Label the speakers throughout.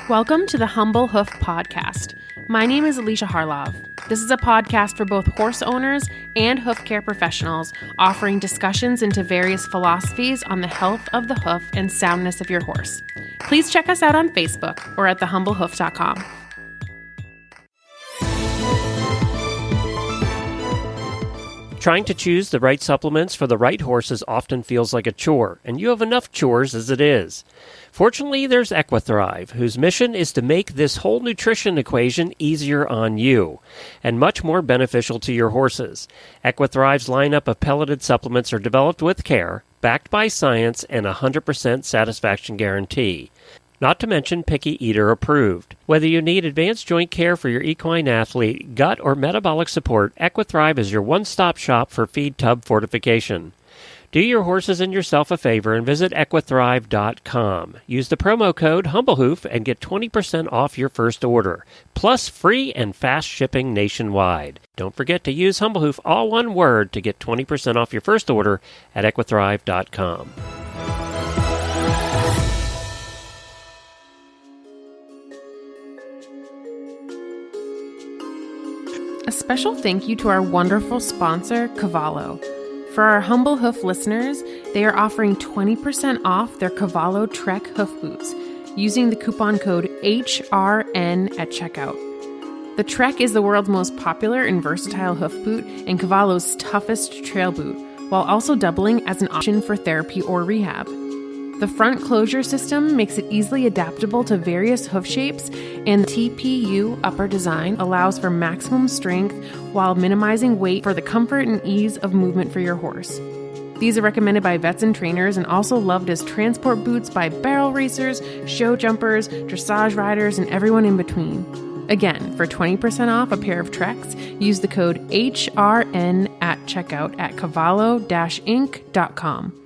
Speaker 1: Welcome to the Humble Hoof podcast. My name is Alicia Harlov. This is a podcast for both horse owners and hoof care professionals, offering discussions into various philosophies on the health of the hoof and soundness of your horse. Please check us out on Facebook or at thehumblehoof.com.
Speaker 2: Trying to choose the right supplements for the right horses often feels like a chore, and you have enough chores as it is. Fortunately, there's Equithrive, whose mission is to make this whole nutrition equation easier on you and much more beneficial to your horses. Equithrive's lineup of pelleted supplements are developed with care, backed by science, and a 100% satisfaction guarantee. Not to mention picky eater approved. Whether you need advanced joint care for your equine athlete, gut, or metabolic support, Equithrive is your one-stop shop for feed tub fortification. Do your horses and yourself a favor and visit equithrive.com. Use the promo code HumbleHoof and get 20% off your first order, plus free and fast shipping nationwide. Don't forget to use HumbleHoof, all one word, to get 20% off your first order at equithrive.com.
Speaker 1: A special thank you to our wonderful sponsor, Cavallo. For our Humble Hoof listeners, they are offering 20% off their Cavallo Trek hoof boots using the coupon code HRN at checkout. The Trek is the world's most popular and versatile hoof boot and Cavallo's toughest trail boot, while also doubling as an option for therapy or rehab. The front closure system makes it easily adaptable to various hoof shapes, and the TPU upper design allows for maximum strength while minimizing weight for the comfort and ease of movement for your horse. These are recommended by vets and trainers and also loved as transport boots by barrel racers, show jumpers, dressage riders, and everyone in between. Again, for 20% off a pair of Treks, use the code HRN at checkout at cavallo-inc.com.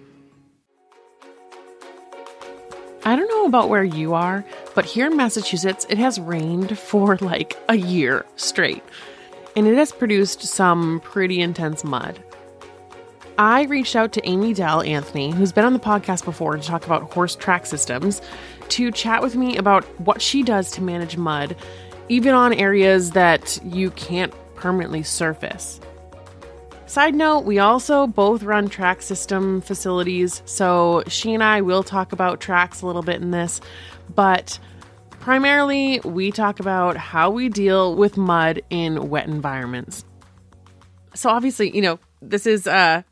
Speaker 1: I don't know about where you are, but here in Massachusetts, it has rained for like a year straight, and it has produced some pretty intense mud. I reached out to Amy Dell-Anthony, who's been on the podcast before, to talk about horse track systems, to chat with me about what she does to manage mud, even on areas that you can't permanently surface. Side note, we also both run track system facilities, so she and I will talk about tracks a little bit in this, but primarily we talk about how we deal with mud in wet environments. So obviously, this is a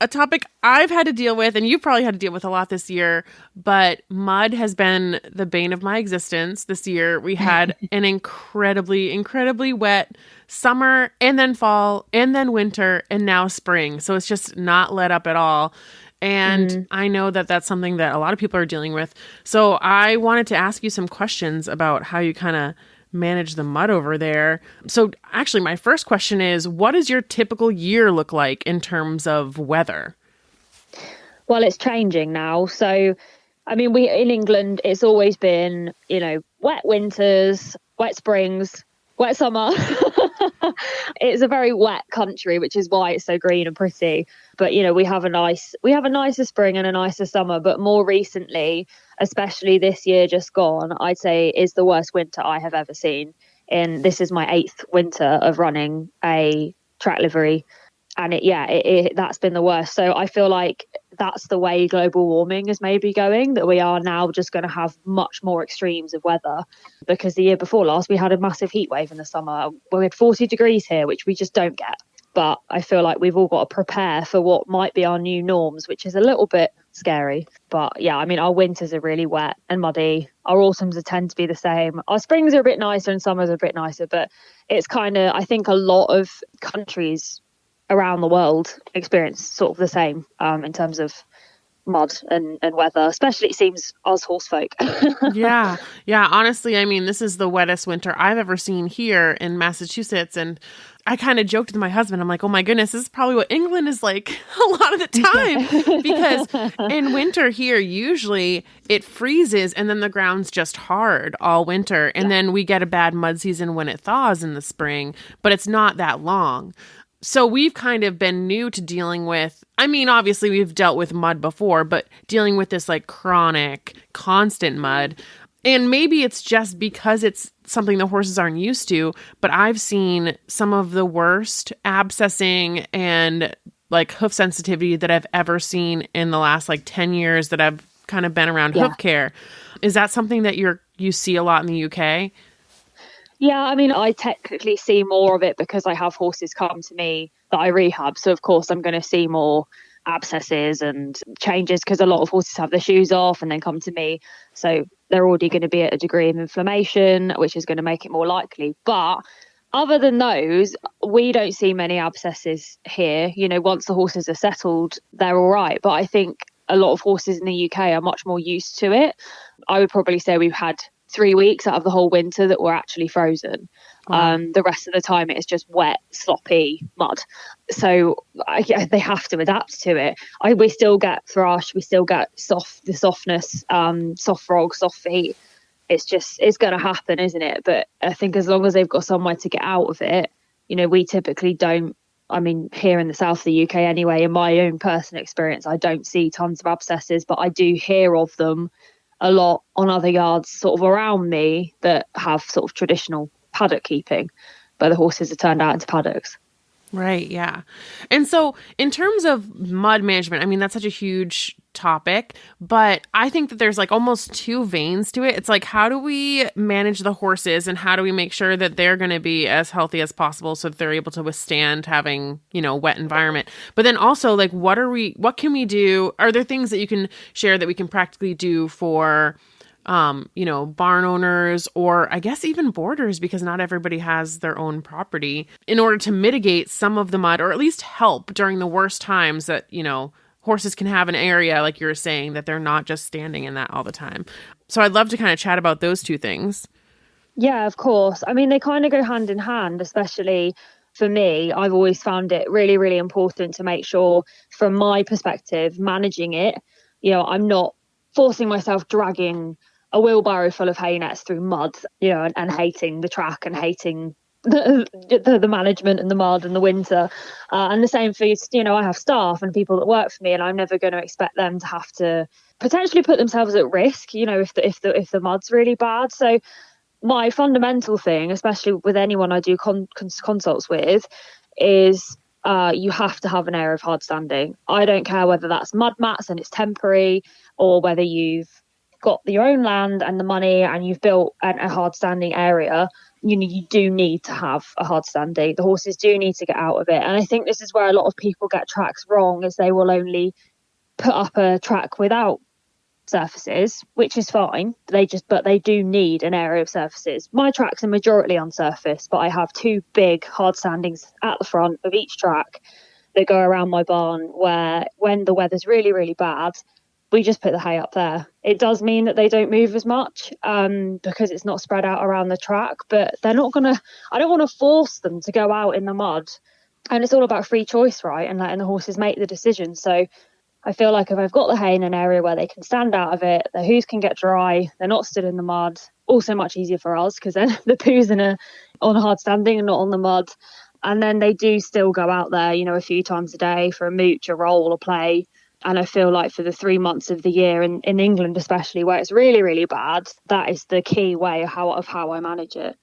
Speaker 1: topic I've had to deal with, and you've probably had to deal with a lot this year, but mud has been the bane of my existence this year. We had an incredibly, incredibly wet summer, and then fall, and then winter, and now spring. So it's just not let up at all. And I know that that's something that a lot of people are dealing with. So I wanted to ask you some questions about how you kind of manage the mud over there. So actually, my first question is, what does your typical year look like in terms of weather?
Speaker 3: Well, it's changing now. So, we in England, it's always been, wet winters, wet springs, wet summer. It's a very wet country, which is why it's so green and pretty. But, we have a nicer spring and a nicer summer. But more recently, especially this year just gone, I'd say is the worst winter I have ever seen. And this is my 8th winter of running a track livery. And that's been the worst. So I feel like that's the way global warming is maybe going, that we are now just going to have much more extremes of weather, because the year before last we had a massive heat wave in the summer. We had 40 degrees here, which we just don't get. But I feel like we've all got to prepare for what might be our new norms, which is a little bit scary. But our winters are really wet and muddy. Our autumns tend to be the same. Our springs are a bit nicer and summers are a bit nicer. But it's kind of, I think a lot of countries around the world experience sort of the same in terms of mud and weather, especially it seems us horse folk.
Speaker 1: Yeah. Honestly, this is the wettest winter I've ever seen here in Massachusetts. And I kind of joked with my husband. I'm like, oh my goodness, this is probably what England is like a lot of the time. Because in winter here, usually it freezes and then the ground's just hard all winter. And then we get a bad mud season when it thaws in the spring, but it's not that long. So we've kind of been new to dealing with, obviously we've dealt with mud before, but dealing with this like chronic, constant mud. And maybe it's just because it's something the horses aren't used to, but I've seen some of the worst abscessing and like hoof sensitivity that I've ever seen in the last like 10 years that I've kind of been around hoof care. Is that something that you see a lot in the UK?
Speaker 3: Yeah, I mean, I technically see more of it because I have horses come to me that I rehab. So, of course, I'm going to see more abscesses and changes because a lot of horses have their shoes off and then come to me. So they're already going to be at a degree of inflammation, which is going to make it more likely. But other than those, we don't see many abscesses here. You know, once the horses are settled, they're all right. But I think a lot of horses in the UK are much more used to it. I would probably say we've had 3 weeks out of the whole winter that were actually frozen. Wow. The rest of the time it's just wet, sloppy mud. So they have to adapt to it. We still get thrush, we still get the softness, soft frog, soft feet. It's going to happen, isn't it? But I think as long as they've got somewhere to get out of it, you know, we typically don't. I mean, here in the south of the UK anyway, in my own personal experience, I don't see tons of abscesses, but I do hear of them a lot on other yards sort of around me that have sort of traditional paddock keeping, where the horses are turned out into paddocks.
Speaker 1: Right, yeah. And so in terms of mud management, I mean, that's such a huge topic, but I think that there's like almost two veins to it. It's like, how do we manage the horses and how do we make sure that they're going to be as healthy as possible so that they're able to withstand having, you know, wet environment? But then also like, what can we do? Are there things that you can share that we can practically do for you know, barn owners or I guess even boarders, because not everybody has their own property, in order to mitigate some of the mud or at least help during the worst times that, you know, horses can have an area, like you were saying, that they're not just standing in that all the time. So I'd love to kind of chat about those two things.
Speaker 3: Yeah, of course. I mean, they kind of go hand in hand, especially for me. I've always found it really, really important to make sure, from my perspective, managing it, you know, I'm not forcing myself dragging a wheelbarrow full of hay nets through mud, you know, and hating the track and hating the management and the mud and the winter. And the same for, you know, I have staff and people that work for me, and I'm never going to expect them to have to potentially put themselves at risk, you know, if the mud's really bad. So my fundamental thing, especially with anyone I do consults with, is you have to have an area of hard standing. I don't care whether that's mud mats and it's temporary, or whether you've got your own land and the money and you've built a hard standing area. You know, you do need to have a hard standing. The horses do need to get out of it. And I think this is where a lot of people get tracks wrong, is they will only put up a track without surfaces, which is fine. But they do need an area of surfaces. My tracks are majority on surface, but I have 2 big hard standings at the front of each track that go around my barn, where when the weather's really, really bad, we just put the hay up there. It does mean that they don't move as much because it's not spread out around the track, but I don't want to force them to go out in the mud. And it's all about free choice, right? And letting the horses make the decision. So I feel like if I've got the hay in an area where they can stand out of it, the hooves can get dry, they're not stood in the mud. Also much easier for us because then the poo's on a hard standing and not on the mud. And then they do still go out there, you know, a few times a day for a mooch, a roll, a play. And I feel like for the 3 months of the year, in England especially, where it's really, really bad, that is the key way of how I manage it.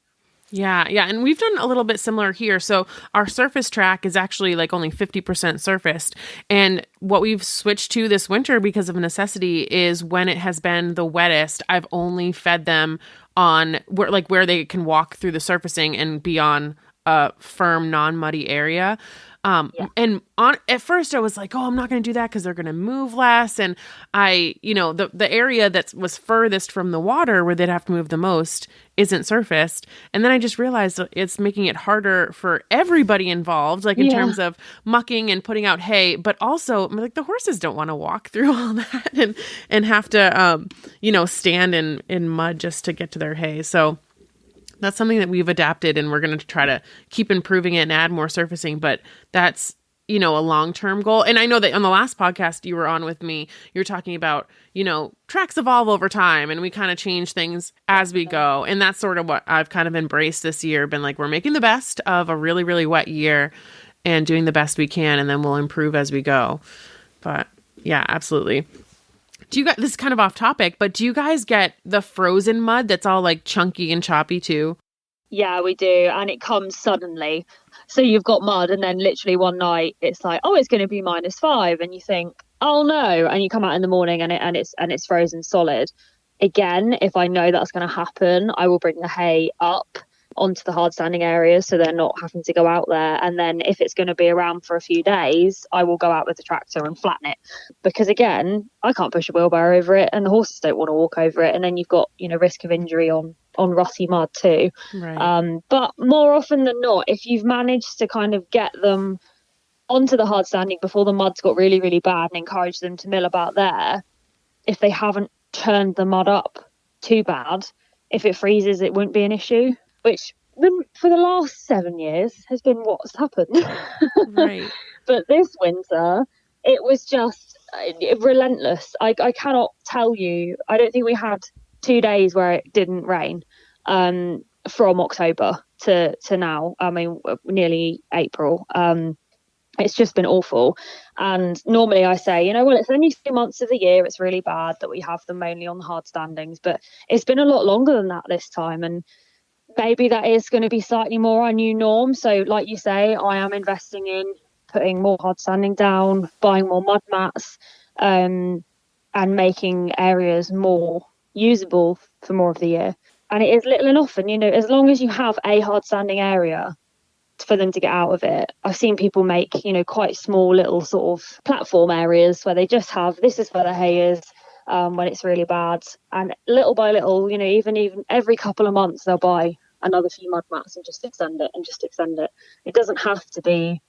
Speaker 1: Yeah. And we've done a little bit similar here. So our surface track is actually like only 50% surfaced. And what we've switched to this winter because of necessity is when it has been the wettest, I've only fed them on where they can walk through the surfacing and be on a firm, non-muddy area. And at first I was like, oh, I'm not going to do that because they're going to move less. And the area that was furthest from the water where they'd have to move the most isn't surfaced. And then I just realized it's making it harder for everybody involved, like in terms of mucking and putting out hay, but also like the horses don't want to walk through all that and have to, stand in mud just to get to their hay. So that's something that we've adapted, and we're going to try to keep improving it and add more surfacing. But that's, a long-term goal. And I know that on the last podcast you were on with me, you were talking about, tracks evolve over time and we kind of change things as we go. And that's sort of what I've kind of embraced this year. Been like, we're making the best of a really, really wet year and doing the best we can. And then we'll improve as we go. But yeah, absolutely. Do you guys, this is kind of off topic, but do you guys get the frozen mud that's all like chunky and choppy too?
Speaker 3: Yeah, we do. And it comes suddenly. So you've got mud, and then literally one night it's like, oh, it's going to be -5. And you think, oh no. And you come out in the morning and it's frozen solid. Again, if I know that's going to happen, I will bring the hay up onto the hard standing areas so they're not having to go out there. And then if it's going to be around for a few days, I will go out with the tractor and flatten it, because again, I can't push a wheelbarrow over it and the horses don't want to walk over it, and then you've got, you know, risk of injury on rutty mud too.
Speaker 1: Right.
Speaker 3: But more often than not, if you've managed to kind of get them onto the hard standing before the mud's got really, really bad and encourage them to mill about there, if they haven't turned the mud up too bad, if it freezes, it won't be an issue, which for the last 7 years has been what's happened.
Speaker 1: Right.
Speaker 3: But this winter, it was just relentless. I cannot tell you, I don't think we had 2 days where it didn't rain from October to now. I mean, nearly April. It's just been awful. And normally I say, you know, well, it's only 2 months of the year. It's really bad that we have them only on the hard standings. But it's been a lot longer than that this time. And maybe that is going to be slightly more our new norm. So like you say, I am investing in putting more hard standing down, buying more mud mats, and making areas more usable for more of the year. And it is little and often, you know, as long as you have a hard standing area for them to get out of it. I've seen people make, you know, quite small little sort of platform areas where they just have, this is where the hay is when it's really bad. And little by little, you know, even every couple of months, they'll buy another few mud mats and just extend it and just extend it. It doesn't have to be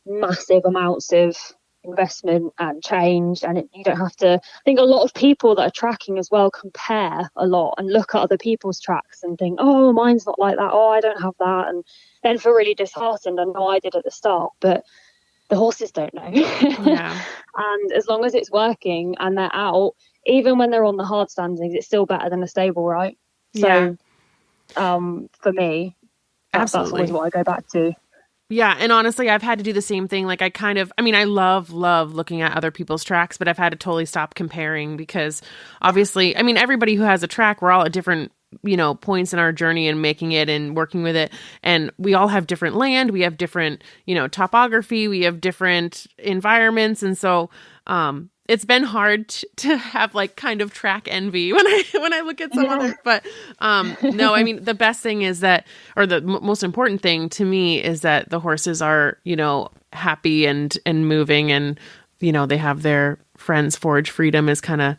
Speaker 3: massive amounts of investment and change, and you don't have to. I think a lot of people that are tracking as well compare a lot and look at other people's tracks and think, oh, mine's not like that, oh, I don't have that, and then feel really disheartened. I know I did at the start, but the horses don't know.
Speaker 1: Yeah.
Speaker 3: And as long as it's working and they're out, even when they're on the hard standings, it's still better than a stable, right? So for me, that's always what I go back to.
Speaker 1: Yeah. And honestly, I've had to do the same thing. Like I love looking at other people's tracks, but I've had to totally stop comparing because obviously, I mean, everybody who has a track, we're all at different, you know, points in our journey and making it and working with it. And we all have different land. We have different, you know, topography. We have different environments. And so, it's been hard to have like kind of track envy when I look at some other, but no, I mean, the best thing is that, or the most important thing to me is that the horses are, you know, happy and moving, and, you know, they have their friends. Forage freedom is kind of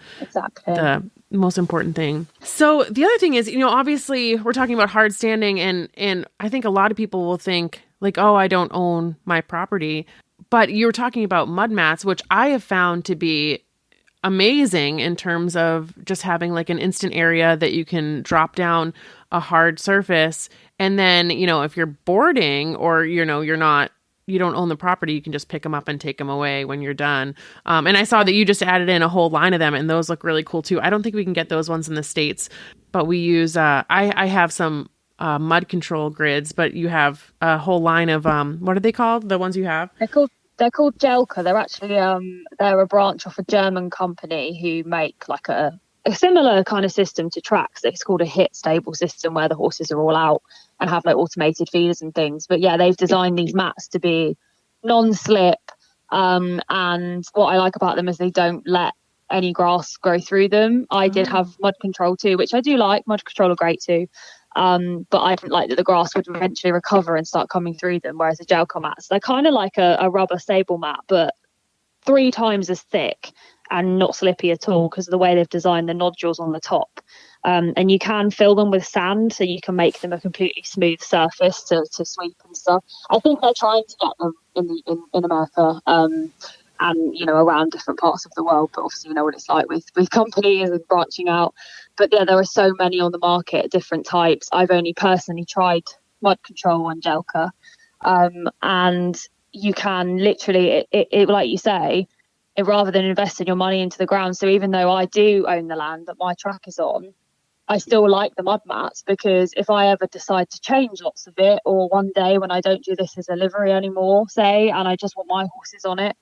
Speaker 1: the most important thing. So the other thing is, you know, obviously we're talking about hard standing, and I think a lot of people will think like, oh, I don't own my property. But you were talking about mud mats, which I have found to be amazing in terms of just having like an instant area that you can drop down a hard surface. And then, you know, if you're boarding or, you know, you don't own the property, you can just pick them up and take them away when you're done. And I saw that you just added in a whole line of them, and those look really cool too. I don't think we can get those ones in the States, but we use, I have some mud control grids, but you have a whole line of, what are they called? The ones you have?
Speaker 3: They're called Jelka. They're actually they're a branch of a German company who make like a similar kind of system to tracks. It's called a HIT stable system, where the horses are all out and have like automated feeders and things. But yeah, they've designed these mats to be non-slip. And what I like about them is they don't let any grass grow through them. I did have mud control too, which I do like. Mud control are great too. But I didn't like that the grass would eventually recover and start coming through them, whereas the Jelka mats, they're kind of like a rubber stable mat, but 3 times as thick and not slippy at all because of the way they've designed the nodules on the top. And you can fill them with sand, so you can make them a completely smooth surface to sweep and stuff. I think they're trying to get them in America, and, you know, around different parts of the world. But obviously, you know what it's like with companies and branching out. But yeah, there are so many on the market, different types. I've only personally tried mud control on Jelka. And you can literally, it like you say, rather than investing your money into the ground. So even though I do own the land that my track is on, I still like the mud mats, because if I ever decide to change lots of it, or one day when I don't do this as a livery anymore, say, and I just want my horses on it,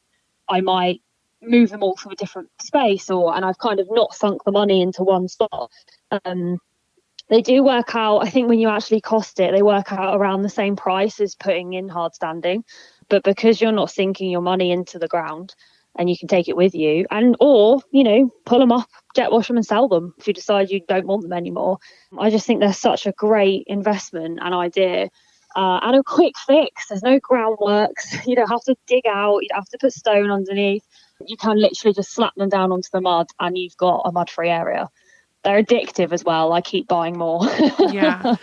Speaker 3: I might move them all to a different space, and I've kind of not sunk the money into one spot. They do work out, I think when you actually cost it, they work out around the same price as putting in hard standing. But because you're not sinking your money into the ground and you can take it with you, or pull them up, jet wash them and sell them if you decide you don't want them anymore. I just think they're such a great investment and idea. And a quick fix. There's no groundworks. You don't have to dig out. You don't have to put stone underneath. You can literally just slap them down onto the mud and you've got a mud-free area. They're addictive as well. I keep buying more.
Speaker 1: Yeah.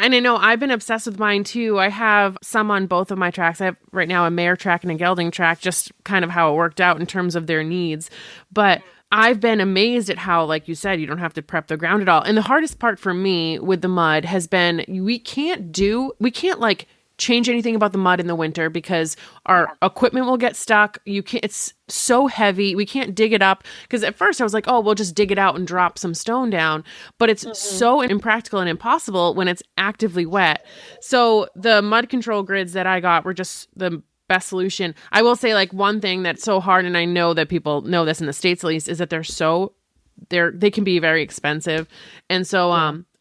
Speaker 1: And I know I've been obsessed with mine too. I have some on both of my tracks. I have right now a mare track and a gelding track, just kind of how it worked out in terms of their needs. But I've been amazed at how, like you said, you don't have to prep the ground at all. And the hardest part for me with the mud has been we can't like change anything about the mud in the winter because our equipment will get stuck. It's so heavy. We can't dig it up because at first I was like, oh, we'll just dig it out and drop some stone down. But it's so impractical and impossible when it's actively wet. So the mud control grids that I got were just the best solution. I will say, like, one thing that's so hard, and I know that people know this in the States at least, is that they can be very expensive. And so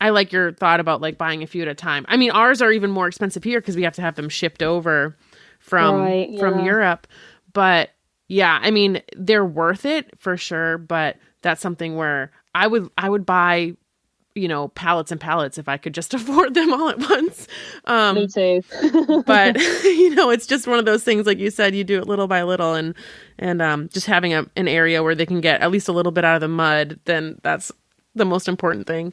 Speaker 1: I like your thought about like buying a few at a time. I mean, ours are even more expensive here because we have to have them shipped over from Europe. But yeah, I mean, they're worth it for sure. But that's something where I would buy, pallets and pallets if I could just afford them all at once.
Speaker 3: Me too.
Speaker 1: But it's just one of those things, like you said, you do it little by little, and just having an area where they can get at least a little bit out of the mud, then that's the most important thing.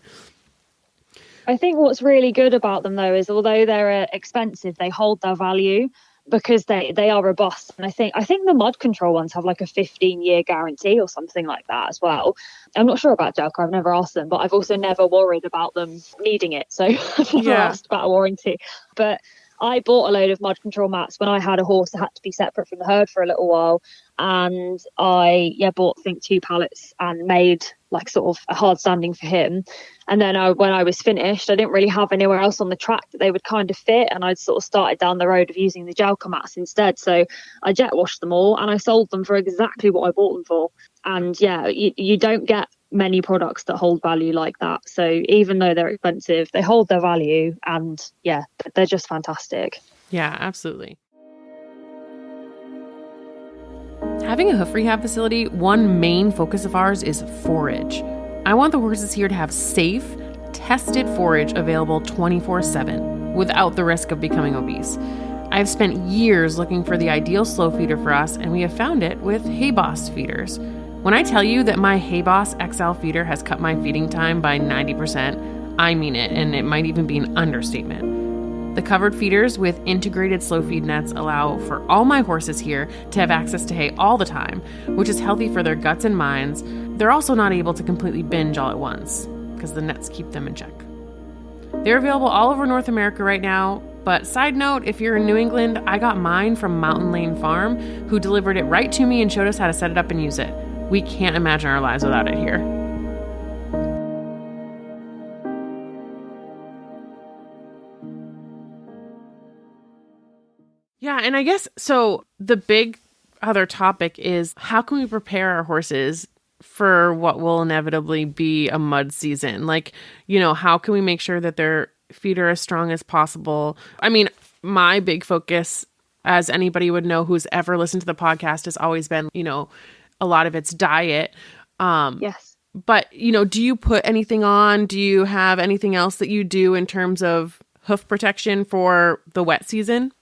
Speaker 3: I think what's really good about them though is although they're expensive, they hold their value because they are robust. And I think the mud control ones have like a 15-year guarantee or something like that as well. I'm not sure about Delco. I've never asked them, but I've also never worried about them needing it. So I've never asked about a warranty. But I bought a load of mud control mats when I had a horse that had to be separate from the herd for a little while. And I bought, I think, 2 pallets and made like sort of a hard standing for him. And then when I was finished, I didn't really have anywhere else on the track that they would kind of fit. And I'd sort of started down the road of using the Jelka mats instead. So I jet washed them all and I sold them for exactly what I bought them for. And you don't get many products that hold value like that. So even though they're expensive, they hold their value, and they're just fantastic.
Speaker 1: Yeah, absolutely. Having a hoof rehab facility, one main focus of ours is forage. I want the horses here to have safe, tested forage available 24/7 without the risk of becoming obese. I've spent years looking for the ideal slow feeder for us, and we have found it with Hay Boss feeders. When I tell you that my Hay Boss XL feeder has cut my feeding time by 90%, I mean it, and it might even be an understatement. The covered feeders with integrated slow feed nets allow for all my horses here to have access to hay all the time, which is healthy for their guts and minds. They're also not able to completely binge all at once because the nets keep them in check. They're available all over North America right now, but side note, if you're in New England, I got mine from Mountain Lane Farm, who delivered it right to me and showed us how to set it up and use it. We can't imagine our lives without it here. Yeah, and I guess, so the big other topic is how can we prepare our horses for what will inevitably be a mud season? Like, how can we make sure that their feet are as strong as possible? I mean, my big focus, as anybody would know who's ever listened to the podcast, has always been, a lot of it's diet.
Speaker 3: Yes.
Speaker 1: But, do you put anything on? Do you have anything else that you do in terms of hoof protection for the wet season?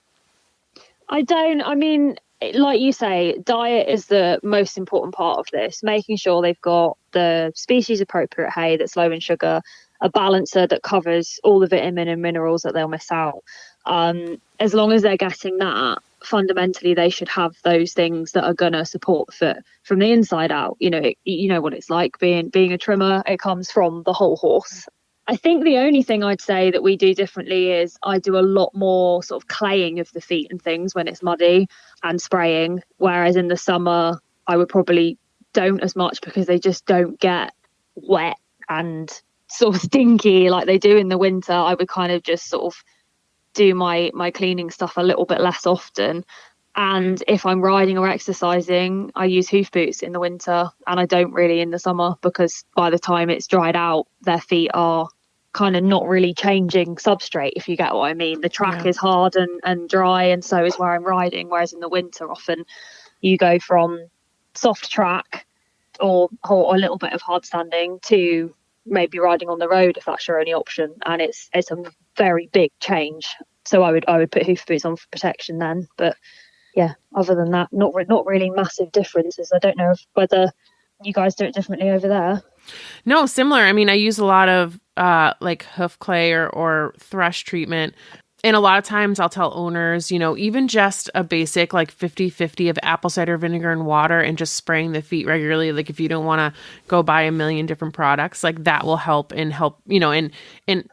Speaker 3: I don't. I mean, like you say, diet is the most important part of this, making sure they've got the species appropriate hay that's low in sugar, a balancer that covers all the vitamin and minerals that they'll miss out. As long as they're getting that, fundamentally they should have those things that are going to support the foot from the inside out. You know what it's like being a trimmer. It comes from the whole horse. I think the only thing I'd say that we do differently is I do a lot more sort of claying of the feet and things when it's muddy and spraying, whereas in the summer I would probably don't as much because they just don't get wet and sort of stinky like they do in the winter. I would kind of just sort of do my cleaning stuff a little bit less often. And if I'm riding or exercising, I use hoof boots in the winter, and I don't really in the summer, because by the time it's dried out, their feet are kind of not really changing substrate, if you get what I mean. The track is hard and dry, and so is where I'm riding. Whereas in the winter, often you go from soft track or a little bit of hard standing to maybe riding on the road if that's your only option, and it's a very big change. So I would put hoof boots on for protection then, but yeah, other than that, not really massive differences. I don't know whether you guys do it differently over there.
Speaker 1: No, similar. I mean, I use a lot of like hoof clay or thrush treatment. And a lot of times I'll tell owners, even just a basic like 50-50 of apple cider vinegar and water and just spraying the feet regularly. Like if you don't want to go buy a million different products, like that will help in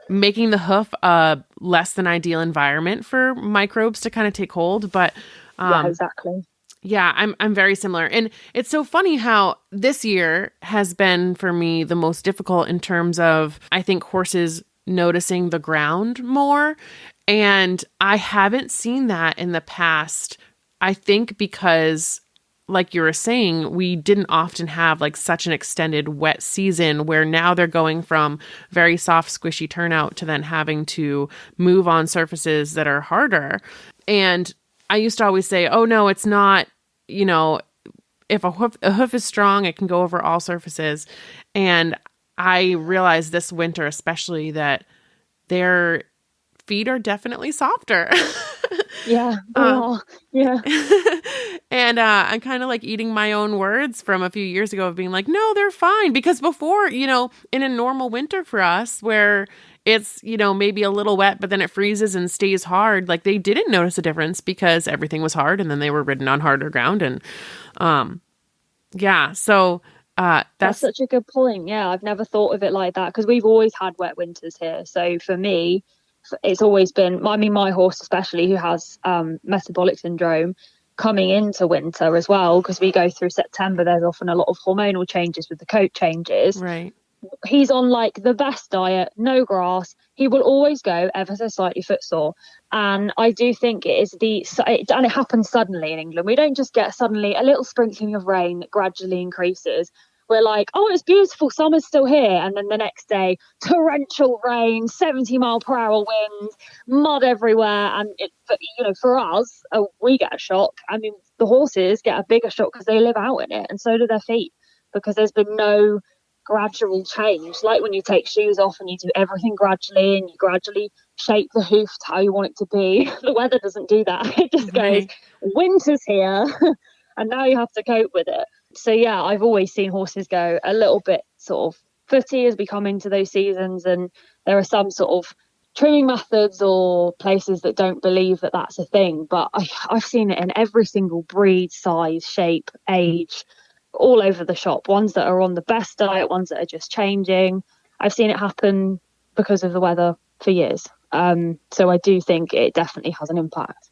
Speaker 1: making the hoof a less than ideal environment for microbes to kind of take hold. But
Speaker 3: yeah, exactly.
Speaker 1: Yeah, I'm very similar. And it's so funny how this year has been for me the most difficult in terms of, I think, horses noticing the ground more. And I haven't seen that in the past, I think because, like you were saying, we didn't often have like such an extended wet season where now they're going from very soft, squishy turnout to then having to move on surfaces that are harder. And I used to always say, oh, no, it's not, if a hoof is strong, it can go over all surfaces. And I realized this winter, especially, that their feet are definitely softer.
Speaker 3: Yeah. Yeah.
Speaker 1: And I'm kind of like eating my own words from a few years ago of being like, no, they're fine. Because before, in a normal winter for us where it's, maybe a little wet, but then it freezes and stays hard. Like they didn't notice a difference because everything was hard and then they were ridden on harder ground. And so that's
Speaker 3: such a good point. Yeah, I've never thought of it like that because we've always had wet winters here. So for me, it's always been, my horse especially, who has metabolic syndrome, coming into winter as well, because we go through September, there's often a lot of hormonal changes with the coat changes.
Speaker 1: Right.
Speaker 3: He's on like the best diet, no grass. He will always go ever so slightly footsore. And I do think it is and it happens suddenly in England. We don't just get suddenly a little sprinkling of rain that gradually increases. We're like, oh, it's beautiful, summer's still here. And then the next day, torrential rain, 70-mile-per-hour winds, mud everywhere. And for us, we get a shock. I mean, the horses get a bigger shock because they live out in it, and so do their feet, because there's been no gradual change. Like when you take shoes off and you do everything gradually and you gradually shape the hoof to how you want it to be. The weather doesn't do that. It just goes, winter's here, and now you have to cope with it. So yeah, I've always seen horses go a little bit sort of footy as we come into those seasons, and there are some sort of trimming methods or places that don't believe that that's a thing, but I've seen it in every single breed, size, shape, age, all over the shop. Ones that are on the best diet, ones that are just changing. I've seen it happen because of the weather for years. So I do think it definitely has an impact.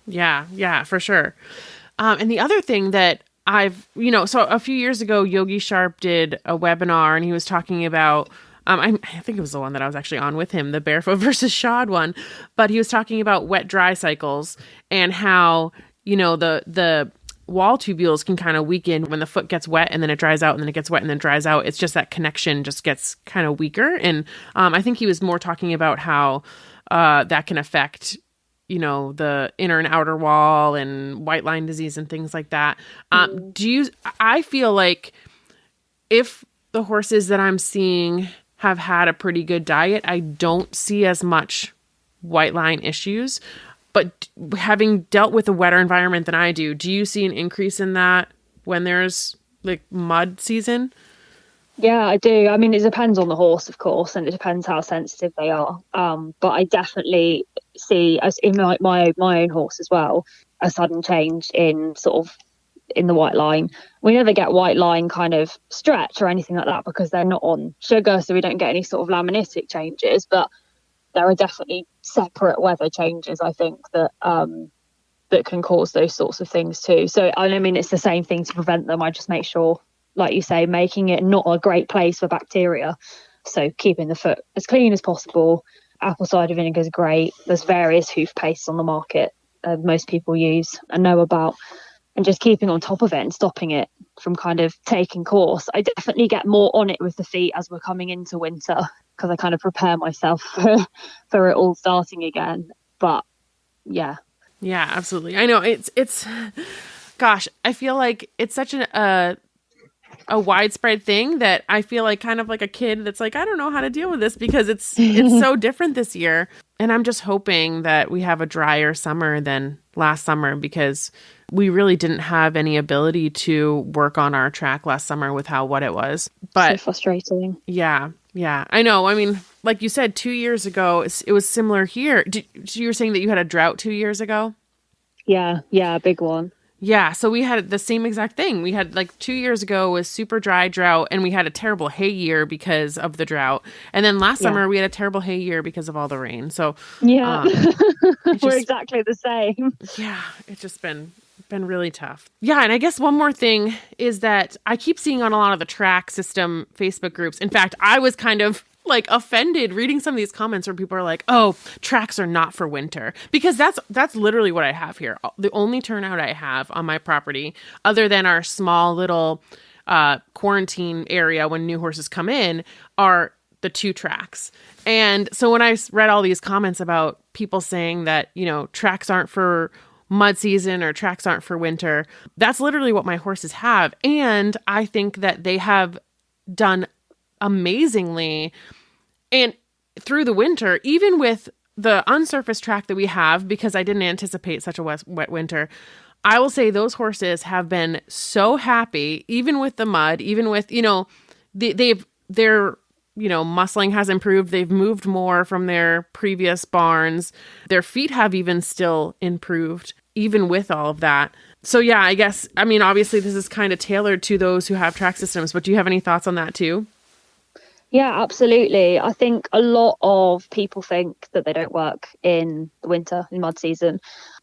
Speaker 1: Yeah, for sure. And the other thing that so a few years ago, Yogi Sharp did a webinar and he was talking about, I think it was the one that I was actually on with him, the barefoot versus shod one, but he was talking about wet dry cycles and how, the wall tubules can kind of weaken when the foot gets wet and then it dries out and then it gets wet and then dries out. It's just that connection just gets kind of weaker. And I think he was more talking about how that can affect, the inner and outer wall and white line disease and things like that. I feel like if the horses that I'm seeing have had a pretty good diet, I don't see as much white line issues. But having dealt with a wetter environment than I do you see an increase in that when there's like mud season?
Speaker 3: Yeah, I do. I mean, it depends on the horse, of course, and it depends how sensitive they are. But I definitely see, as in my own horse as well, a sudden change in the white line. We never get white line kind of stretch or anything like that because they're not on sugar, so we don't get any sort of laminitic changes. But there are definitely separate weather changes, I think, that can cause those sorts of things too. So I mean, it's the same thing to prevent them. I just make sure, like you say, making it not a great place for bacteria. So keeping the foot as clean as possible. Apple cider vinegar is great. There's various hoof pastes on the market most people use and know about, and just keeping on top of it and stopping it from kind of taking course. I definitely get more on it with the feet as we're coming into winter, because I kind of prepare myself for it all starting again. But yeah.
Speaker 1: Yeah, absolutely. I know it's gosh, I feel like it's such a widespread thing that I feel like kind of like a kid that's like, I don't know how to deal with this because it's so different this year. And I'm just hoping that we have a drier summer than last summer, because we really didn't have any ability to work on our track last summer with how wet it was. But
Speaker 3: so frustrating.
Speaker 1: Yeah. I know. I mean, like you said, 2 years ago, it was similar here. You were saying that you had a drought 2 years ago?
Speaker 3: Yeah, a big one.
Speaker 1: Yeah, so we had the same exact thing. We had like 2 years ago was super dry drought, and we had a terrible hay year because of the drought. And then last summer we had a terrible hay year because of all the rain. So
Speaker 3: yeah, we're exactly the same.
Speaker 1: Yeah, it's just been really tough. Yeah, and I guess one more thing is that I keep seeing on a lot of the track system Facebook groups. In fact, I was kind of like offended reading some of these comments where people are like, "Oh, tracks are not for winter," because that's literally what I have here. The only turnout I have on my property, other than our small little quarantine area when new horses come in, are the 2 tracks. And so when I read all these comments about people saying that, tracks aren't for mud season or tracks aren't for winter, that's literally what my horses have. And I think that they have done amazingly and through the winter, even with the unsurfaced track that we have, because I didn't anticipate such a wet winter. I will say those horses have been so happy, even with the mud, even with, their muscling has improved. They've moved more from their previous barns. Their feet have even still improved, even with all of that. So yeah, I guess, obviously this is kind of tailored to those who have track systems, but do you have any thoughts on that too?
Speaker 3: Yeah, absolutely. I think a lot of people think that they don't work in the winter, in mud season.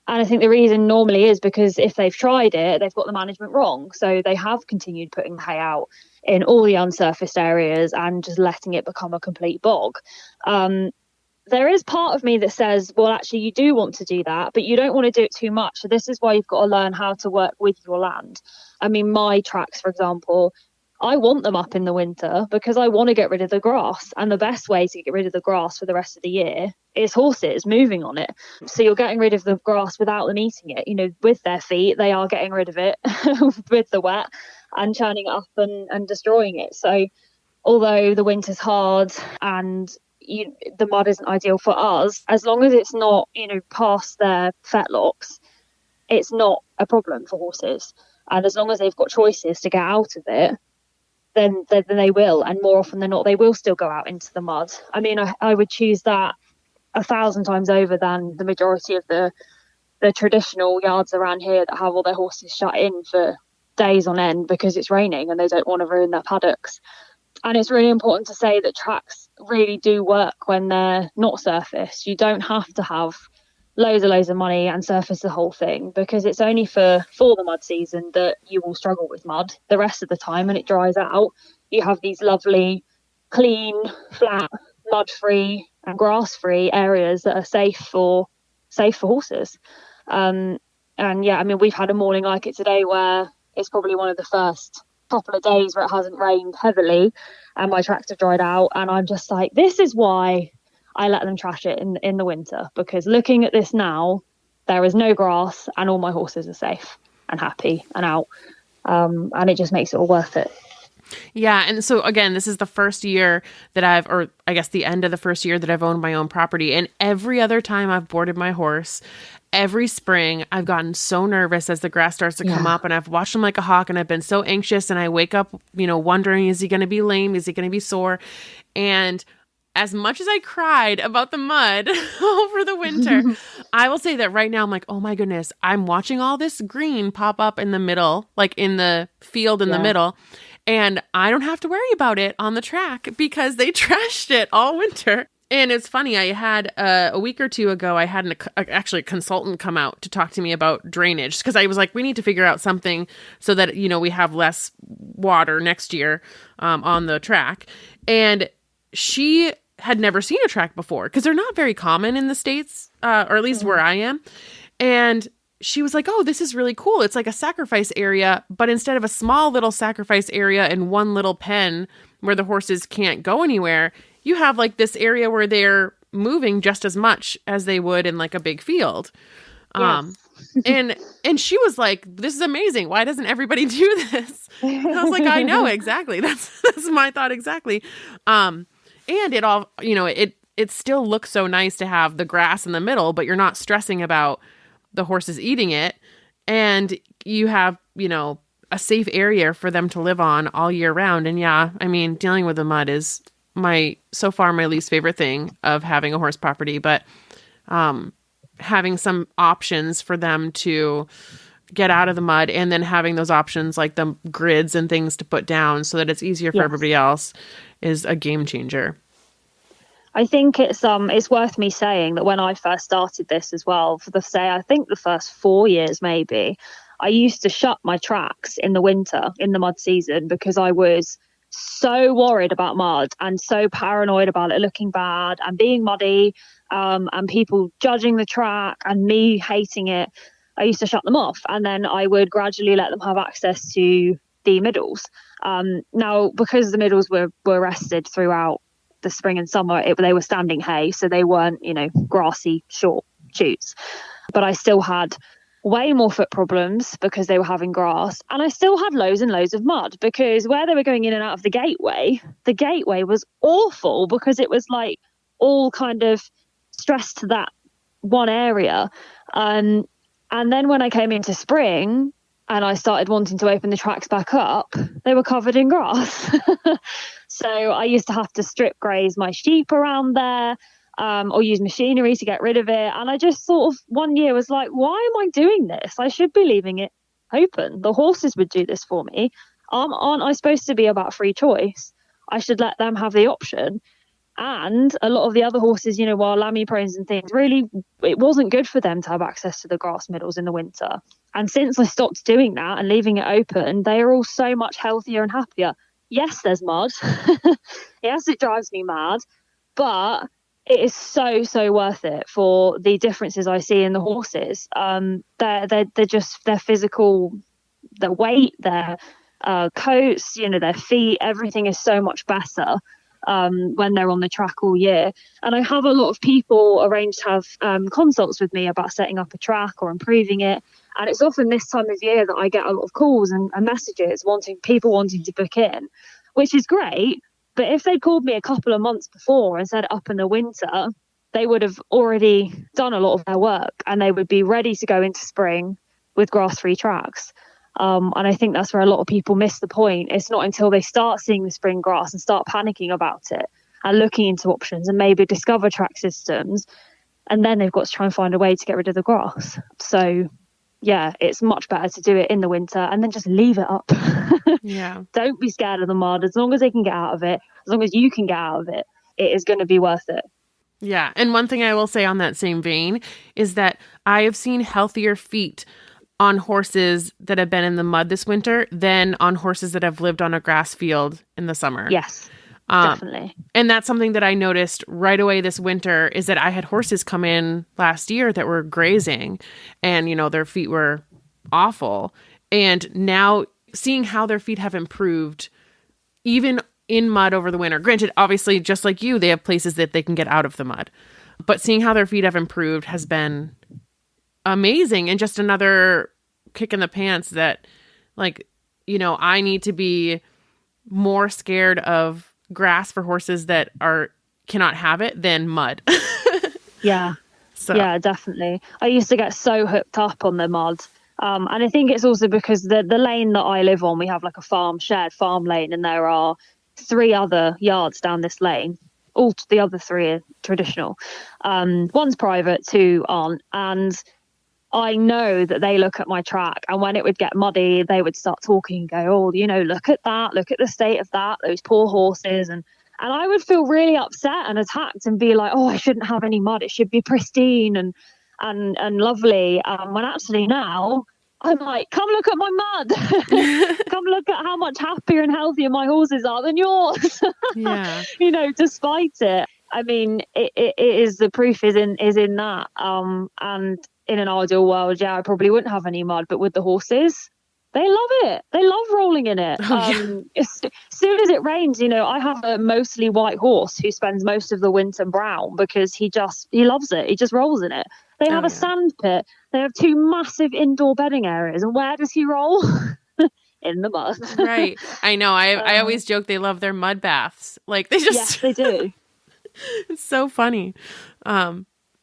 Speaker 3: And I think the reason normally is because if they've tried it, they've got the management wrong. So they have continued putting the hay out in all the unsurfaced areas and just letting it become a complete bog. There is part of me that says, well, actually, you do want to do that, but you don't want to do it too much. So this is why you've got to learn how to work with your land. My tracks, for example, I want them up in the winter because I want to get rid of the grass. And the best way to get rid of the grass for the rest of the year is horses moving on it. So you're getting rid of the grass without them eating it. With their feet, they are getting rid of it with the wet and churning it up and destroying it. So although the winter's hard and the mud isn't ideal for us, as long as it's not, past their fetlocks, it's not a problem for horses. And as long as they've got choices to get out of it, then they will, and more often than not, they will still go out into the mud. I would choose that 1,000 times over than the majority of the traditional yards around here that have all their horses shut in for days on end because it's raining and they don't want to ruin their paddocks. And it's really important to say that tracks really do work when they're not surfaced. You don't have to have loads of money and surface the whole thing, because it's only for the mud season that you will struggle with mud. The rest of the time, when it dries out, you have these lovely, clean, flat, mud-free and grass-free areas that are safe for horses. And yeah, we've had a morning like it today where it's probably one of the first couple of days where it hasn't rained heavily and my tracks have dried out, and I'm just like, this is why I let them trash it in the winter, because looking at this now, there is no grass and all my horses are safe and happy and out. And it just makes it all worth it.
Speaker 1: Yeah. And so again, this is the first year that or I guess the end of the first year that I've owned my own property. And every other time I've boarded my horse, every spring, I've gotten so nervous as the grass starts to come up, and I've watched him like a hawk, and I've been so anxious, and I wake up, wondering, is he going to be lame? Is he going to be sore? And as much as I cried about the mud over the winter, I will say that right now I'm like, oh my goodness, I'm watching all this green pop up in the middle, like in the field in the middle. And I don't have to worry about it on the track because they trashed it all winter. And it's funny, I had a week or two ago, I had actually a consultant come out to talk to me about drainage, because I was like, we need to figure out something so that, we have less water next year on the track. And she had never seen a track before because they're not very common in the States, or at least where I am. And she was like, oh, this is really cool. It's like a sacrifice area, but instead of a small little sacrifice area in one little pen where the horses can't go anywhere, you have like this area where they're moving just as much as they would in like a big field.
Speaker 3: Yes.
Speaker 1: And she was like, this is amazing. Why doesn't everybody do this? And I was like, I know, exactly. That's my thought exactly. And it all, it still looks so nice to have the grass in the middle, but you're not stressing about the horses eating it. And you have, a safe area for them to live on all year round. And yeah, I mean, dealing with the mud is so far my least favorite thing of having a horse property, but having some options for them to get out of the mud, and then having those options like the grids and things to put down so that it's easier for everybody else is a game changer.
Speaker 3: I think it's worth me saying that when I first started this as well, I think the first 4 years maybe, I used to shut my tracks in the winter, in the mud season, because I was so worried about mud and so paranoid about it looking bad and being muddy, and people judging the track and me hating it. I used to shut them off, and then I would gradually let them have access to the middles. Now, because the middles were rested throughout the spring and summer, they were standing hay, so they weren't, grassy short chutes. But I still had way more foot problems because they were having grass, and I still had loads and loads of mud because where they were going in and out of the gateway was awful because it was like all kind of stressed to that one area. And then when I came into spring and I started wanting to open the tracks back up, they were covered in grass. So I used to have to strip graze my sheep around there, or use machinery to get rid of it. And I just sort of one year was like, why am I doing this? I should be leaving it open. The horses would do this for me. Aren't I supposed to be about free choice? I should let them have the option. And a lot of the other horses, while lambie prones and things, really, it wasn't good for them to have access to the grass middles in the winter. And since I stopped doing that and leaving it open, they are all so much healthier and happier. Yes, there's mud. Yes, it drives me mad. But it is so, so worth it for the differences I see in the horses. They're physical, their weight, their coats, their feet, everything is so much better when they're on the track all year. And I have a lot of people arrange to have consults with me about setting up a track or improving it. And it's often this time of year that I get a lot of calls and messages people wanting to book in, which is great. But if they'd called me a couple of months before and set it up in the winter, they would have already done a lot of their work and they would be ready to go into spring with grass-free tracks. And I think that's where a lot of people miss the point. It's not until they start seeing the spring grass and start panicking about it and looking into options and maybe discover track systems, and then they've got to try and find a way to get rid of the grass. So yeah, it's much better to do it in the winter and then just leave it up.
Speaker 1: Yeah.
Speaker 3: Don't be scared of the mud. As long as they can get out of it, as long as you can get out of it, it is going to be worth it.
Speaker 1: Yeah. And one thing I will say on that same vein is that I have seen healthier feet on horses that have been in the mud this winter than on horses that have lived on a grass field in the summer.
Speaker 3: Yes, definitely.
Speaker 1: And that's something that I noticed right away this winter is that I had horses come in last year that were grazing and, their feet were awful. And now seeing how their feet have improved, even in mud over the winter. Granted, obviously, just like you, they have places that they can get out of the mud. But seeing how their feet have improved has been amazing, and just another kick in the pants that, I need to be more scared of grass for horses that cannot have it than mud.
Speaker 3: Yeah.
Speaker 1: So.
Speaker 3: Yeah, definitely. I used to get so hooked up on the mud. And I think it's also because the lane that I live on, we have like a shared farm lane, and there are 3 other yards down this lane. All the other 3 are traditional. One's private, 2 aren't. And I know that they look at my track, and when it would get muddy, they would start talking and go, oh, look at that, look at the state of that, those poor horses. And I would feel really upset and attacked and be like, oh, I shouldn't have any mud. It should be pristine and lovely. When actually now I'm like, come look at my mud. Come look at how much happier and healthier my horses are than yours.
Speaker 1: Yeah.
Speaker 3: Despite it. I mean, it is, the proof is in that. And in an ideal world, I probably wouldn't have any mud, but with the horses, they love it. They love rolling in it.
Speaker 1: Oh, yeah.
Speaker 3: As soon as it rains, I have a mostly white horse who spends most of the winter brown because he loves it. He just rolls in it. They have a sand pit. They have 2 massive indoor bedding areas. And where does he roll? In the mud.
Speaker 1: Right. I know. I always joke they love their mud baths. Like they just...
Speaker 3: Yes, they do.
Speaker 1: It's so funny.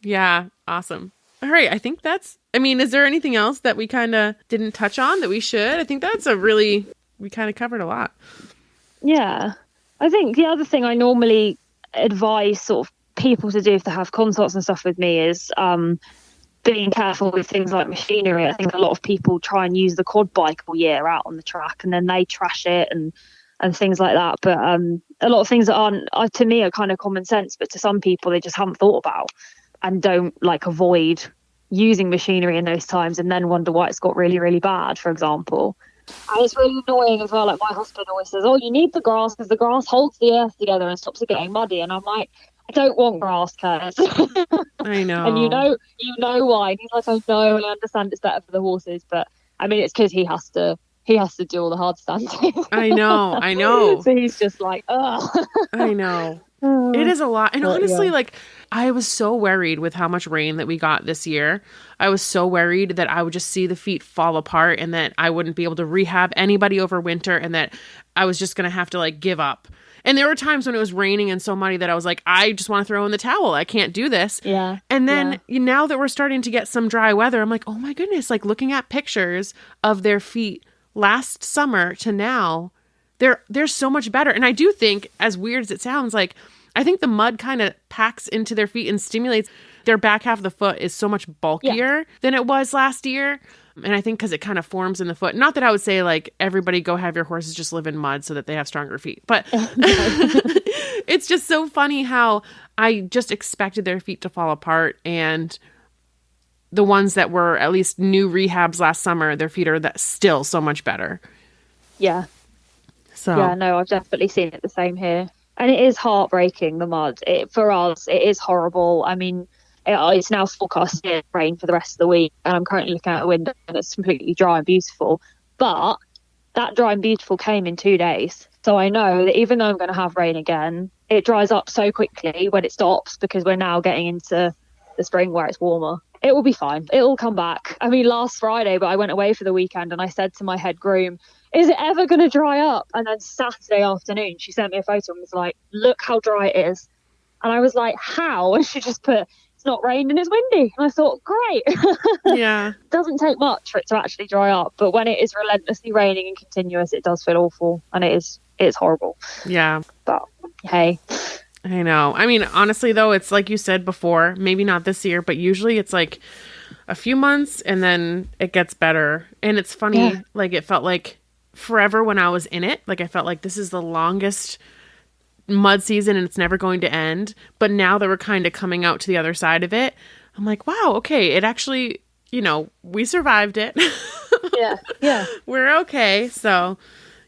Speaker 1: Yeah. Awesome. All right. I think is there anything else that we kind of didn't touch on that we should? I think we kind of covered a lot.
Speaker 3: Yeah. I think the other thing I normally advise sort of people to do if they have consults and stuff with me is being careful with things like machinery. I think a lot of people try and use the quad bike all year out on the track and then they trash it and things like that. But a lot of things that aren't, to me, are kind of common sense, but to some people they just haven't thought about and don't avoid using machinery in those times and then wonder why it's got really, really bad, for example. And it's really annoying as well. Like my husband always says, oh, you need the grass because the grass holds the earth together and stops it getting muddy. And I'm like, I don't want grass, Curtis.
Speaker 1: I know.
Speaker 3: And you know why. And he's like, I know, I understand it's better for the horses, but I mean, it's because he has to do all the hard standing.
Speaker 1: I know.
Speaker 3: So he's just like, ugh.
Speaker 1: I know. It is a lot. And honestly, I was so worried with how much rain that we got this year. I was so worried that I would just see the feet fall apart and that I wouldn't be able to rehab anybody over winter and that I was just going to have to give up. And there were times when it was raining and so muddy that I was like, I just want to throw in the towel. I can't do this.
Speaker 3: Yeah.
Speaker 1: And then now that we're starting to get some dry weather, I'm like, oh my goodness, looking at pictures of their feet last summer to now, they're so much better. And I do think, as weird as it sounds, I think the mud kind of packs into their feet and stimulates their back half of the foot is so much bulkier than it was last year. And I think because it kind of forms in the foot. Not that I would say everybody go have your horses just live in mud so that they have stronger feet. But it's just so funny how I just expected their feet to fall apart. And the ones that were at least new rehabs last summer, their feet are still so much better.
Speaker 3: Yeah.
Speaker 1: So
Speaker 3: yeah, no, I've definitely seen it the same here. And it is heartbreaking, the mud. For us, it is horrible. I mean, it's now forecast to rain for the rest of the week, and I'm currently looking out the window and it's completely dry and beautiful. But that dry and beautiful came in 2 days. So I know that even though I'm going to have rain again, it dries up so quickly when it stops because we're now getting into the spring where it's warmer. It will be fine. It will come back. I mean, last Friday, but I went away for the weekend and I said to my head groom, is it ever going to dry up? And then Saturday afternoon, she sent me a photo and was like, look how dry it is. And I was like, how? And she just put, it's not rained and it's windy. And I thought, great.
Speaker 1: Yeah.
Speaker 3: Doesn't take much for it to actually dry up. But when it is relentlessly raining and continuous, it does feel awful. And it's horrible.
Speaker 1: Yeah.
Speaker 3: But hey.
Speaker 1: I know. I mean, honestly, though, it's like you said before, maybe not this year, but usually it's a few months and then it gets better. And it's funny, it felt like forever when I was in it. I felt like this is the longest mud season and it's never going to end. But now that we're kind of coming out to the other side of it, I'm like, wow, okay, it actually, we survived it.
Speaker 3: Yeah.
Speaker 1: We're okay. So,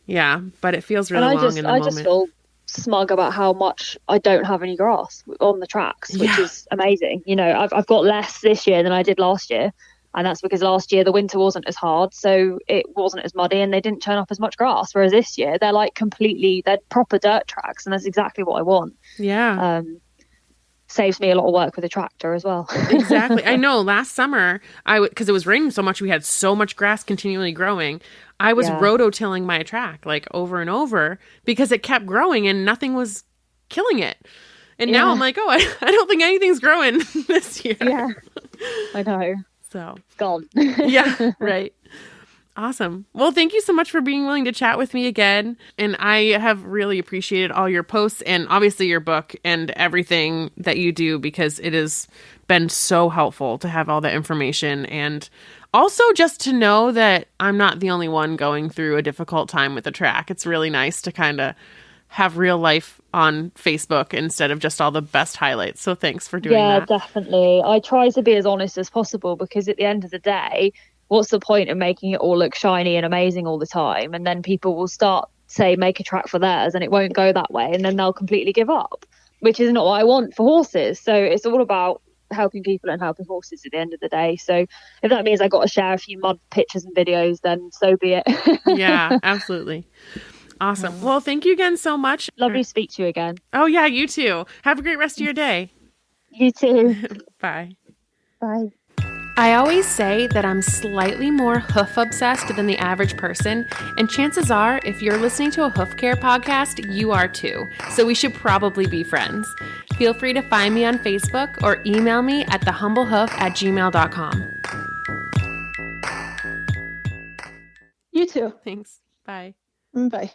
Speaker 1: yeah, but it feels really long in the moment.
Speaker 3: I just feel smug about how much I don't have any grass on the tracks, which is amazing. I've got less this year than I did last year. And that's because last year the winter wasn't as hard, so it wasn't as muddy and they didn't turn up as much grass. Whereas this year they're they're proper dirt tracks, and that's exactly what I want.
Speaker 1: Yeah.
Speaker 3: Saves me a lot of work with a tractor as well.
Speaker 1: Exactly. I know last summer, because it was raining so much, we had so much grass continually growing. I was rototilling my track over and over because it kept growing and nothing was killing it. And now I'm like, oh, I don't think anything's growing this year.
Speaker 3: Yeah, I know.
Speaker 1: So
Speaker 3: it's gone.
Speaker 1: Yeah, right. Awesome. Well, thank you so much for being willing to chat with me again. And I have really appreciated all your posts and obviously your book and everything that you do because it has been so helpful to have all that information and also just to know that I'm not the only one going through a difficult time with the track. It's really nice to kind of have real life on Facebook instead of just all the best highlights. So thanks for doing that.
Speaker 3: Yeah, definitely. I try to be as honest as possible because at the end of the day, what's the point of making it all look shiny and amazing all the time? And then people will start, make a track for theirs and it won't go that way. And then they'll completely give up, which is not what I want for horses. So it's all about helping people and helping horses at the end of the day. So if that means I got to share a few mud pictures and videos, then so be it.
Speaker 1: Yeah, absolutely. Awesome. Well, thank you again so much.
Speaker 3: Lovely to speak to you again.
Speaker 1: Oh yeah, you too. Have a great rest of your day.
Speaker 3: You too.
Speaker 1: Bye.
Speaker 3: Bye.
Speaker 1: I always say that I'm slightly more hoof obsessed than the average person, and chances are, if you're listening to a hoof care podcast, you are too. So we should probably be friends. Feel free to find me on Facebook or email me at thehumblehoof@gmail.com.
Speaker 4: You too.
Speaker 1: Thanks. Bye.
Speaker 4: Bye.